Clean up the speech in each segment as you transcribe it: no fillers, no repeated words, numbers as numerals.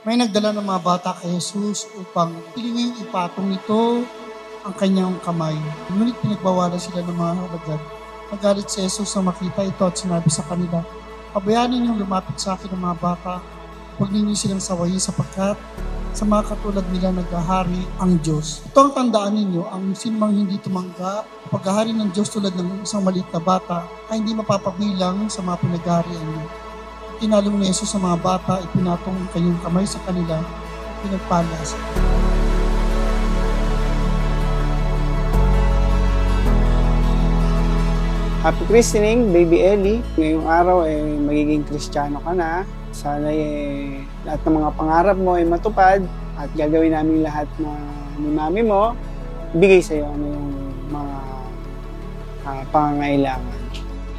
May nagdala ng mga bata kay Jesus upang pilingin ipatong nito ang kanyang kamay. Ngunit pinagbawalan sila ng mga alagad. Nagalit si Jesus na makita ito at sinabi sa kanila, "Pabayaan ninyong lumapit sa akin ng mga bata, huwag ninyo silang sawayin sapagkat sa mga katulad nila naghahari ang Diyos." Ito ang tandaan ninyo, ang sinumang hindi tumanggap paghahari ng Diyos tulad ng isang maliit na bata ay hindi mapapabilang sa mga pinaghaharian niyo. Tinalong ni Jesus sa mga bata, ipinatong ang kanyang kamay sa kanila at pinagpalas. Happy christening, Baby Ellie. Ngayong araw magiging Kristiyano ka na. Sana lahat ng mga pangarap mo ay matupad at gagawin namin lahat na ni mami mo, ibigay sa iyo ano yung mga pangangailangan.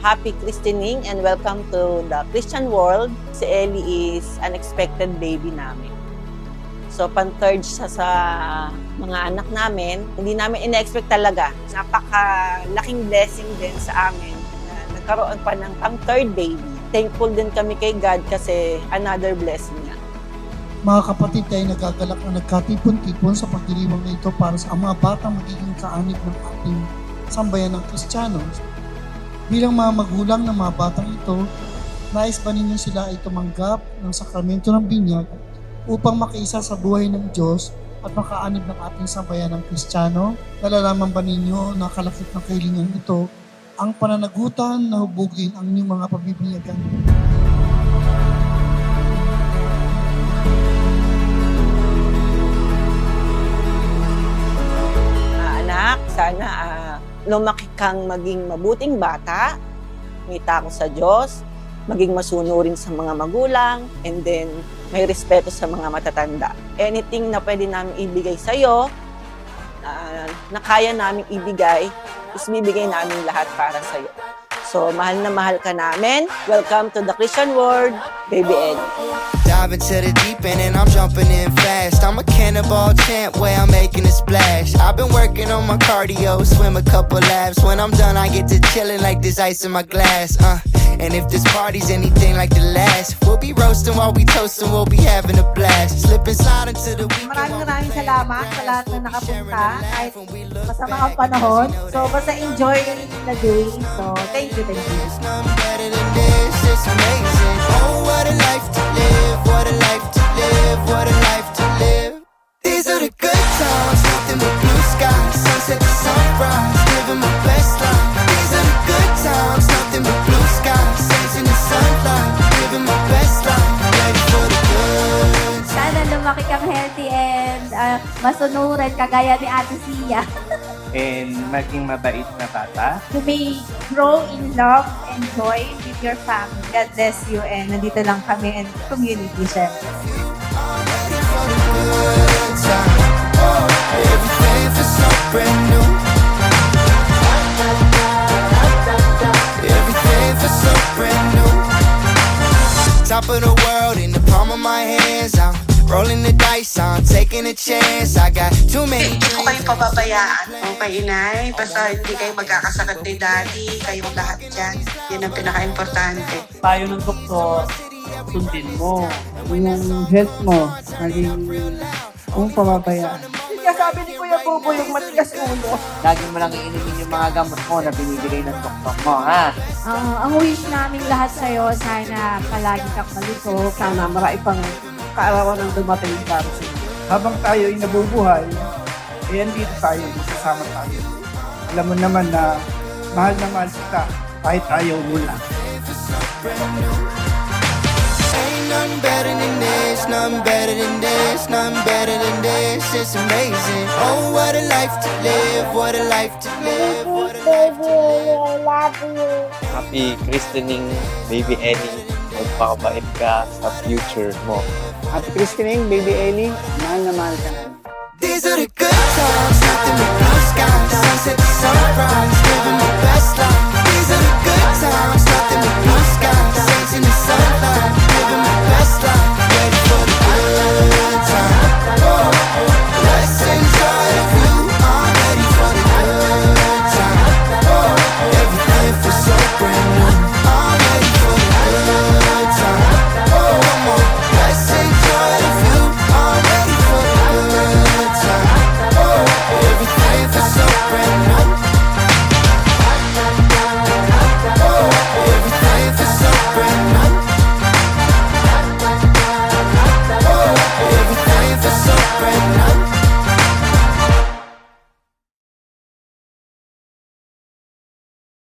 Happy christening and welcome to the Christian world. Si Ellie is unexpected baby namin. So, pan-third siya sa mga anak namin. Hindi namin ina-expect talaga. Napakalaking blessing din sa amin na nagkaroon pa ng pang-third baby. Thankful din kami kay God kasi another blessing niya. Mga kapatid, tayo nagagalak na nagkatipon-tipon sa pagdiriwang na ito para sa mga batang magiging kaanib ng ating sambayan ng Kristiyano. Bilang mga magulang ng mga batang ito, nais ba ninyo sila ay tumanggap ng sakramento ng binyag upang makiisa sa buhay ng Diyos at makaanib ng ating sambayan ng Kristiyano? Nalalaman ba ninyo na kalakip ng kahilingan ito ang pananagutan na hubugin ang inyong mga pabibinyagan? Anak, sana lumaki kang maging mabuting bata, may takot sa Diyos, maging masunurin sa mga magulang, and then may respeto sa mga matatanda. Anything na pwede namin ibigay sa'yo, na kaya namin ibigay, is bibigay namin lahat para sa'yo. So, mahal na mahal ka namin. Welcome to the Christian world, Baby Ellie. Dive into the deep end and I'm jumping in fast. I'm a cannonball champ where I'm making a splash. I've been working on my cardio, swim a couple laps. When I'm done, I get to chillin' like there's ice in my glass. And if this party's anything like the last, we'll be roasting while we toasting, we'll be having a blast. Slip and slide into the weekend. Maraming salamat sa lahat na nakapunta kahit masama ang panahon. So, basta enjoy the day. So, thank you. There's nothing better than this, it's amazing. Oh, what a life to live, what a life to live, what a life to live. These are the good times, nothing but blue skies, sunset to sunrise, living my best life. These are the good times, nothing but blue skies, saints in the sunlight, living my best life, ready for the good times. Sana lumaki kang healthy and masunuran kagaya ni Ate Sia. And maging mabait na bata. You may grow in love and joy with your family. God bless you and nandito lang kami and community syempre. Everything feels so brand new. Everything feels so brand new. Top of the world in the palm of my hands. I'm rolling the dice, I'm taking a chance. I got too many Hindi ko kayo pababayaan. Okay, inay. Basta hindi kayo magkakasakit ni daddy. Kayong lahat dyan. Yan ang pinaka-importante. Tayo ng doktor, sundin mo. Yung health mo, maging kung pababayaan. Sabi ni Kuya Bubo yung matigas ulo. Lagi mo lang iinimin yung mga gamot mo na binibigay ng doktor mo, ha? Ang wish namin lahat sa'yo, sana palagi kang malusog. Sana marami pang kaarawan ng dumating para sa iyo. Habang tayo ay nabubuhay, andito tayo, masasama tayo. Alam mo naman na mahal kita kahit ayaw mo lang. Ain't nothing better than this, nothing better than this, nothing better than this. It's amazing. Oh, what a life to live, what a life to live, what a life to live. Happy christening, Baby Ellie. Magpakabait ka sa future mo. Happy christening, Baby Ellie. Mahal na mahal ka namin. These are the good times, nothing but blue skies, sunset to sunrise, living my best life. These are the good times, nothing but blue skies.